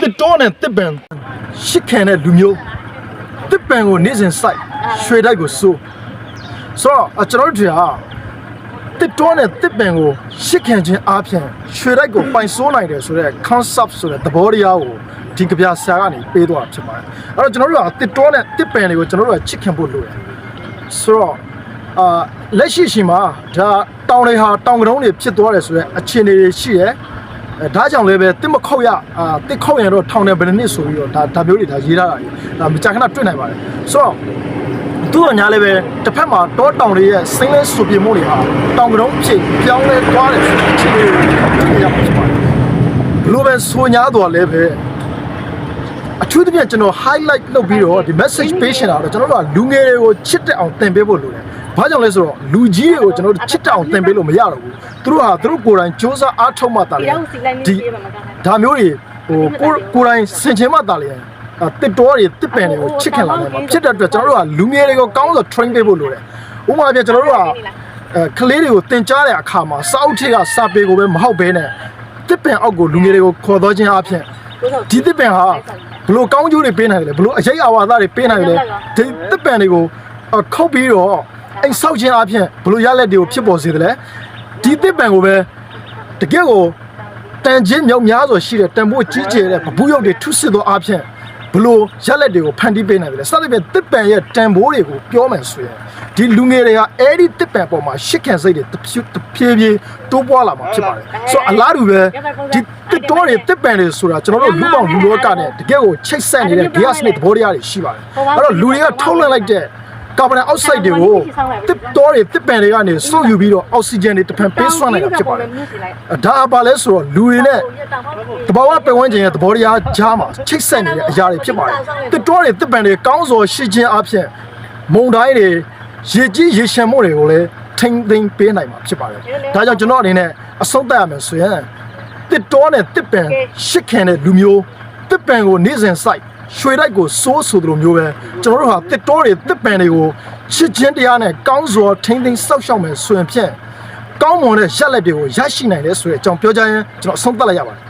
တစ်တော်နဲ့တစ်ပံရှစ်ခံတဲ့လူမျိုးတစ်ပံကိုနေစဉ်စိုက်ရွှေတိုက်ကိုစိုးဆိုတော့ကျွန်တော်တို့ကတစ်တော်နဲ့တစ်ပံကိုရှစ်ခံခြင်းအပြင်ရွှေတိုက်ကိုပိုင်စိုးနိုင်တယ်ဆိုတဲ့ concept ဆိုတဲ့သဘောတရားကိုဒီကဗျာဆရာကနေပေးသွားတာဖြစ်ပါတယ်အဲ့တော့ကျွန်တော်တို့ကတစ်တော်နဲ့တစ်ပံတွေကိုကျွန်တော်တို့ကချစ်ခင်ဖို့လိုတယ်ဆိုတော့လက်ရှိရှိမှာဒါတောင်တွေဟာတောင်ကတုံးတွေဖြစ်သွားတယ်ဆိုတော့အခြေအနေတွေရှိတယ်ဒါကြောင့်လည်းပဲတစ်မခောက်ရတစ်ခောက်ရင်တော့ထောင်တယ်ဘယ်နှစ်ဆိုပြီးတော့ဒါမျိုးတွေဒါရေးထားတာကြီးဒါမကြာခဏတွေ့နိုင်ပါတယ်ဆိုတော့သူ့အညာလည်းပဲတစ်ဖက်မှာတောတောင်တွေရဲ့စိမ့်လဲဆူပြမှုတွေဟာတောင်ကတုံးဖြစ်ပြောင်းလဲသွားတယ်ဆိုတဲ့အခြေအနေတွေရမှာဖြစ်ပါတယ်ဘလို့ပဲဆိုညာတော့လည်းပဲအထူးသဖြင့်ကျွန်တော် highlight လုပ်ပြီးတော့ဒီ message ပေးရှင်တာတော့ကျွန်တော်တို့ကလူငယ်တွေကိုချစ်တဲ့အောင်သင်ပေးဖို့လိုတယ်ဘာကြောင့်လဲဆိုတော့လူကြီးတွေကိုကျွန်တော်တို့ချစ်တဲ့အောင်သင်ပေးလို့မရတော့ဘူးသူတို့ဟာသူတို့ကိုယ်တိုင်စူးစမ်းအားထုတ်မှတာလေဒီဒါမျိုးတွေကိုယ်တိုင်ဆင်ခြင်မှတာလေတစ်တော်တွေတစ်ပင်တွေကိုချစ်ခင်လာတယ်မှာဖြစ်တဲ့အတွက်ကျွန်တော်တို့ကလူငယ်တွေကိုကောင်းစွာ train ပေးဖို့လိုတယ်ဥပမာပြကျွန်တော်တို့ကကလေးတွေကိုသင်ကြားတဲ့အခါမှာစာအုပ်ထက်ကစာပေကိုပဲမဟုတ်ဘဲနဲ့တစ်ပင်အောက်ကိုလူငယ်တွေကိုခေါ်သွားခြင်းအပြင်ဒီတစ်ပင်ဟာဘလို့ကောင်းကျိုးတွေပေးနိုင်တယ်ဘလို့အရေးအဝါသားတွေပေးနိုင်တယ်ဒီတစ်ပင်တွေကိုခုတ်ပြီးတော့အိမ်ဆောက်ခြင်းအပြင်ဘလို့ရလက်တွေကိုဖြစ်ပေါ်စေတယ်လေဒီတစ်ပံကိုပဲတကယ်ကိုတန်ချင်းမြောက်များစွာရှိတဲ့တန်ဖိုးကြီးကျယ်တဲ့ဗဘူးရုပ်တွေထုစစ်သောအပြင်ဘလို့ရလက်တွေကိုဖန်တီးပေးနိုင်တယ်လေစသဖြင့်တစ်ပံရဲ့တန်ဖိုးတွေကိုပြောမယ်ဆိုရင်ဒီလူငယ်တွေကအဲ့ဒီတစ်ပံပေါ်မှာရှစ်ခံစိတ်တွေတဖြည်းဖြည်းတိုးပွားလာမှာဖြစ်ပါတယ်ဆိုတော့အလားတူပဲဒီတစ်တော်တွေတစ်ပံတွေဆိုတာကျွန်တော်တို့လူပေါင်းလူလောကနဲ့တကယ်ကိုချိတ်ဆက်နေတဲ့ gas နဲ့သဘောတရားတွေရှိပါတယ်အဲ့တော့လူတွေကထုတ်လွှင့်လိုက်တဲ့ကာဗွန်ဒိုင်အောက်ဆိုက်တွေကိုတစ်တော်တွေတစ်ပန်တွေကနေစုပ်ယူပြီးတော့အောက်ဆီဂျင်တွေတစ်ဖန်ပေးစွမ်းနိုင်တာဖြစ်ပါတယ်ဒါပါလဲဆိုတော့လူတွေနဲ့တဘာဝပတ်ဝန်းကျင်ရဲ့သဘောတရားကြားမှာချိတ်ဆက်နေတဲ့အရာတွေဖြစ်ပါတယ်တစ်တော်တွေတစ်ပန်တွေကောင်းစွာရှိခြင်းအပြင်မုံတိုင်းတွေရေကြီးရေရှမ်းမှုတွေကိုလည်းထိမ့်သိမ်းပေးနိုင်မှာဖြစ်ပါတယ်ဒါကြောင့်ကျွန်တော်အနေနဲ့အဆုံးသတ်ရမယ်ဆိုရင်တစ်တော်နဲ့တစ်ပန်ရှစ်ခင်တဲ့လူမျိုးတစ်ပန်ကိုနေစဉ်စိုက်ရွှေတိုက်ကိုစိုးဆိုသလိုမျိုးပဲကျွန်တော်တို့ဟာတစ်တော်တွေတစ်ပံတွေကိုချစ်ချင်းတရားနဲ့ကောင်းစွာထိမ့်သိမ်းစောက်ရှောက်မယ်ဆိုရင်ဖြင့်ကောင်းမွန်တဲ့ရက်လက်တွေကိုရရှိနိုင်တယ်ဆိုတဲ့အကြောင်းပြောကြရင်ကျွန်တော်အဆုံးသတ်လိုက်ရပါတယ်